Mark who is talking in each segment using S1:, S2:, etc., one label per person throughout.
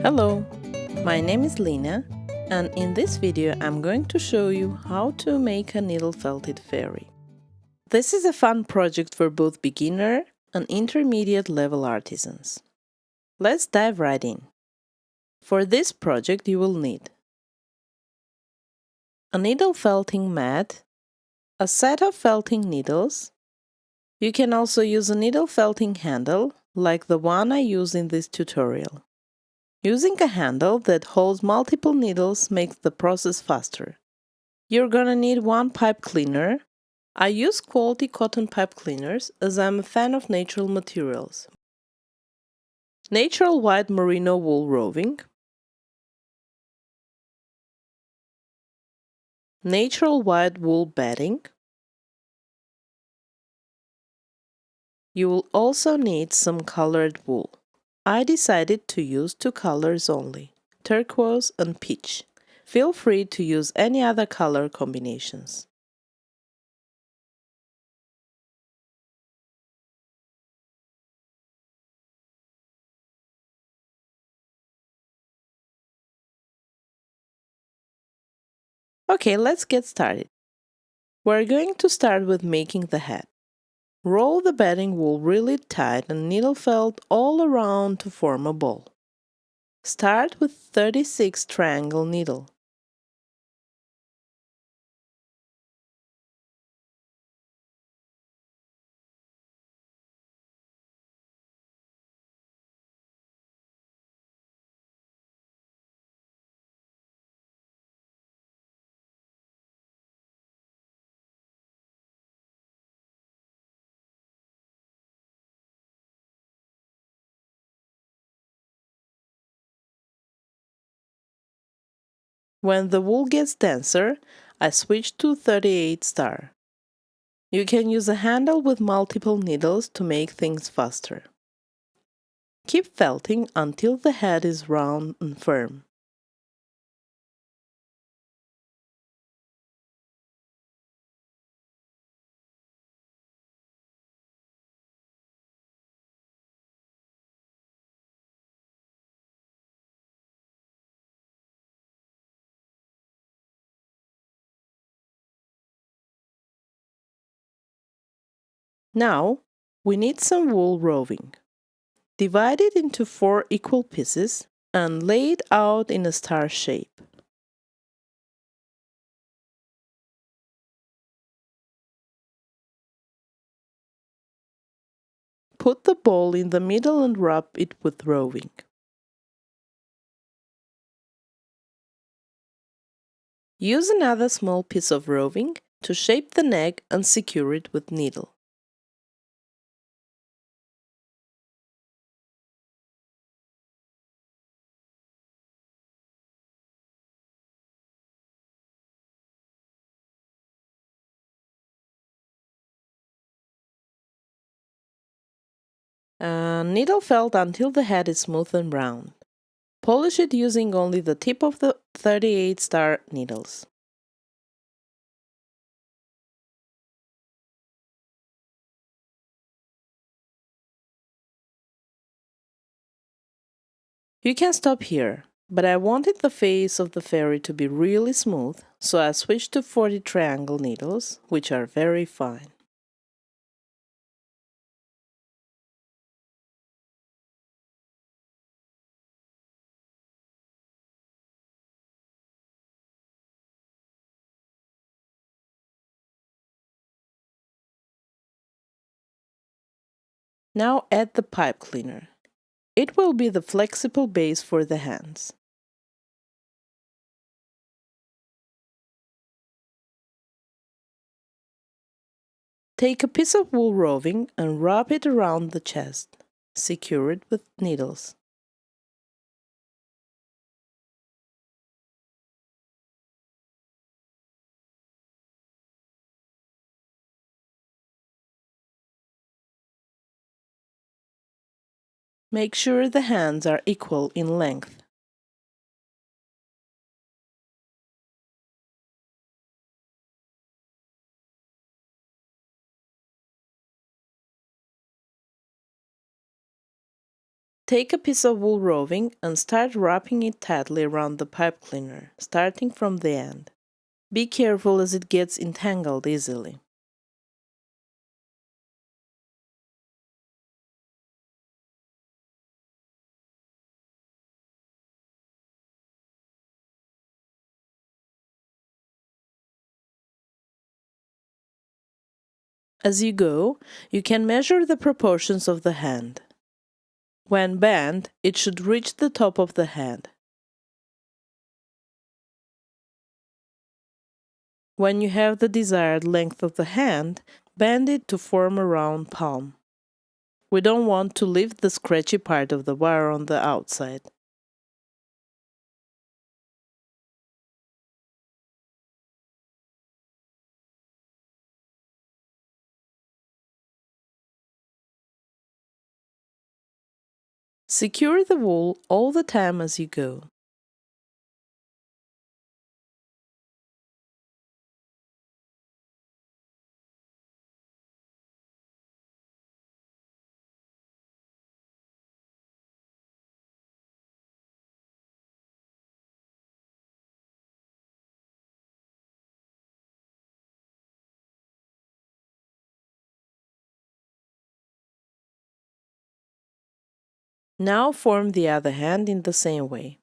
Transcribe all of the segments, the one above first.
S1: Hello, my name is Lina, and in this video I'm going to show you how to make a needle-felted fairy. This is a fun project for both beginner and intermediate level artisans. Let's dive right in. For this project you will need a needle felting mat, a set of felting needles. You can also use a needle felting handle like the one I use in this tutorial. Using a handle that holds multiple needles makes the process faster. You're gonna need one pipe cleaner. I use quality cotton pipe cleaners as I'm a fan of natural materials. Natural white merino wool roving, natural white wool batting. You will also need some colored wool. I decided to use two colors only, turquoise and peach. Feel free to use any other color combinations. Okay, let's get started. We're going to start with making the head. Roll the batting wool really tight and needle felt all around to form a ball. Start with 36 triangle needle. When the wool gets denser, I switch to 38 star. You can use a handle with multiple needles to make things faster. Keep felting until the head is round and firm. Now, we need some wool roving. Divide it into 4 equal pieces and lay it out in a star shape. Put the ball in the middle and wrap it with roving. Use another small piece of roving to shape the neck and secure it with needle. Needle felt until the head is smooth and round. Polish it using only the tip of the 38 star needles. You can stop here, but I wanted the face of the fairy to be really smooth, so I switched to 40 triangle needles, which are very fine. Now add the pipe cleaner. It will be the flexible base for the hands. Take a piece of wool roving and wrap it around the chest. Secure it with needles. Make sure the hands are equal in length. Take a piece of wool roving and start wrapping it tightly around the pipe cleaner, starting from the end. Be careful as it gets entangled easily. As you go, you can measure the proportions of the hand. When bent, it should reach the top of the hand. When you have the desired length of the hand, bend it to form a round palm. We don't want to leave the scratchy part of the wire on the outside. Secure the wool all the time as you go. Now form the other hand in the same way.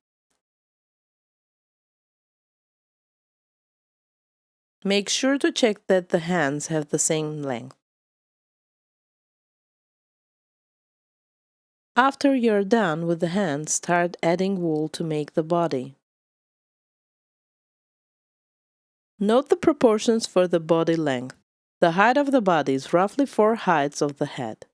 S1: Make sure to check that the hands have the same length. After you're done with the hands, start adding wool to make the body. Note the proportions for the body length. The height of the body is roughly 4 heights of the head.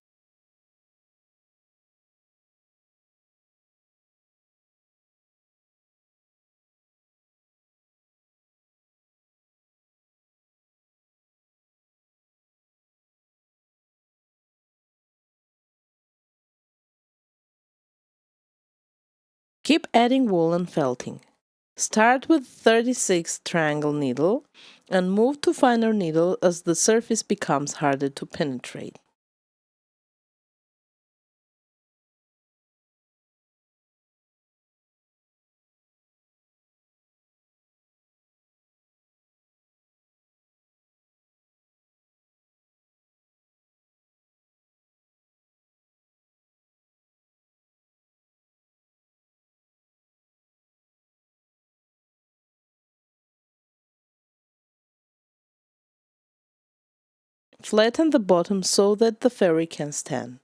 S1: Keep adding wool and felting. Start with 36 triangle needle and move to finer needle as the surface becomes harder to penetrate. Flatten the bottom so that the fairy can stand.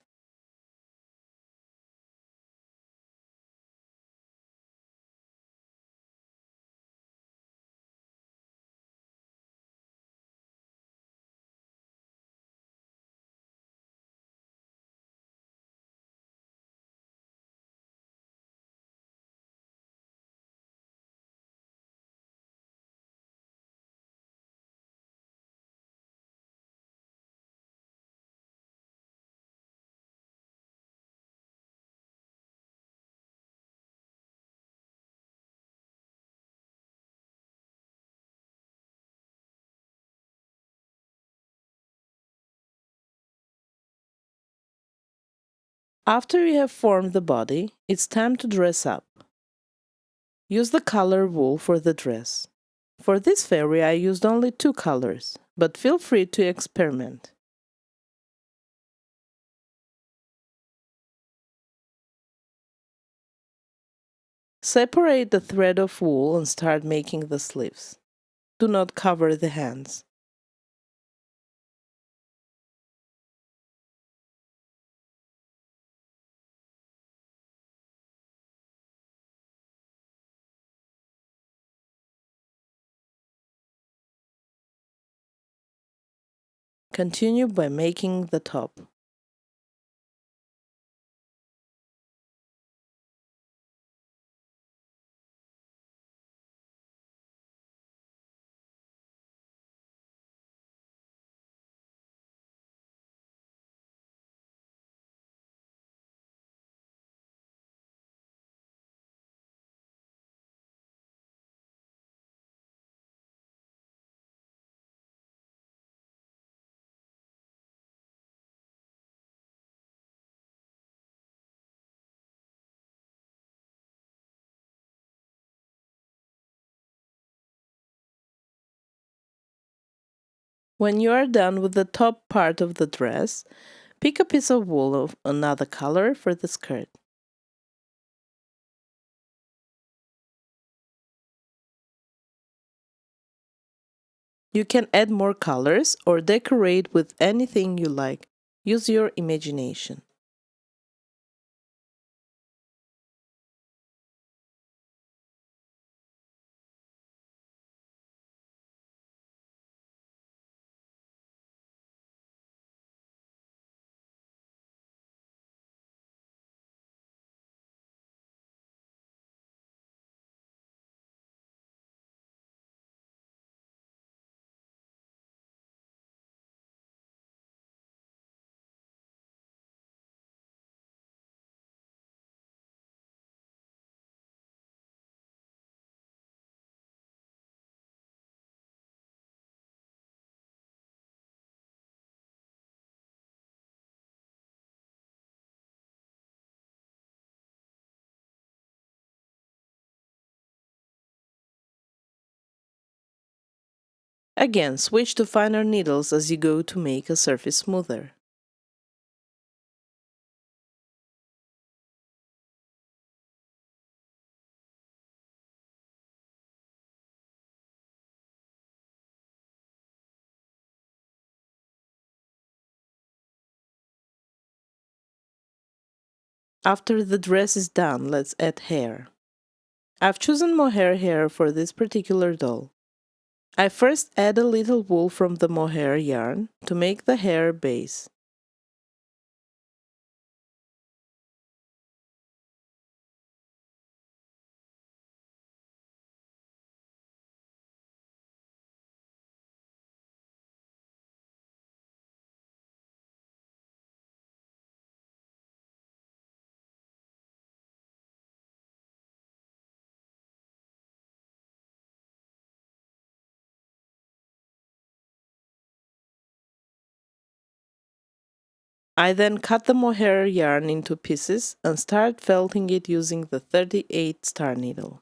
S1: After you have formed the body, it's time to dress up. Use the color wool for the dress. For this fairy I used only 2 colors, but feel free to experiment. Separate the thread of wool and start making the sleeves. Do not cover the hands. Continue by making the top. When you are done with the top part of the dress, pick a piece of wool of another color for the skirt. You can add more colors or decorate with anything you like. Use your imagination. Again, switch to finer needles as you go to make a surface smoother. After the dress is done, let's add hair. I've chosen mohair hair for this particular doll. I first add a little wool from the mohair yarn to make the hair base. I then cut the mohair yarn into pieces and start felting it using the 38 star needle.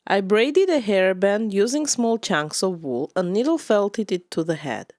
S1: I braided a hairband using small chunks of wool and needle felted it to the head.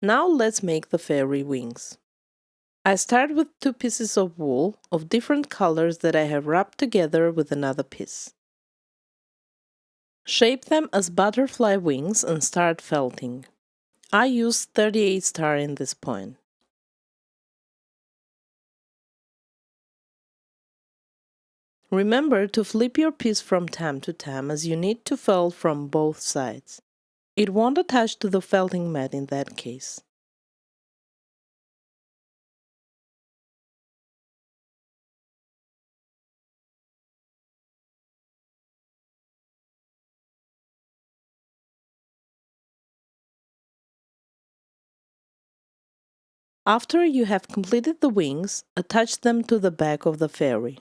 S1: Now let's make the fairy wings. I start with two pieces of wool of different colors that I have wrapped together with another piece. Shape them as butterfly wings and start felting. I use 38 star in this point. Remember to flip your piece from time to time as you need to felt from both sides. It won't attach to the felting mat in that case. After you have completed the wings, attach them to the back of the fairy.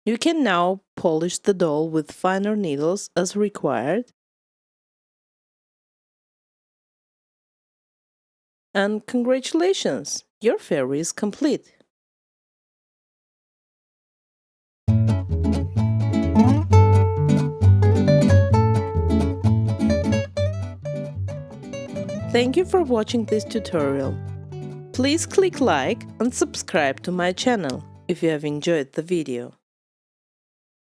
S1: You can now polish the doll with finer needles as required. And congratulations! Your fairy is complete. Thank you for watching this tutorial. Please click like and subscribe to my channel if you have enjoyed the video.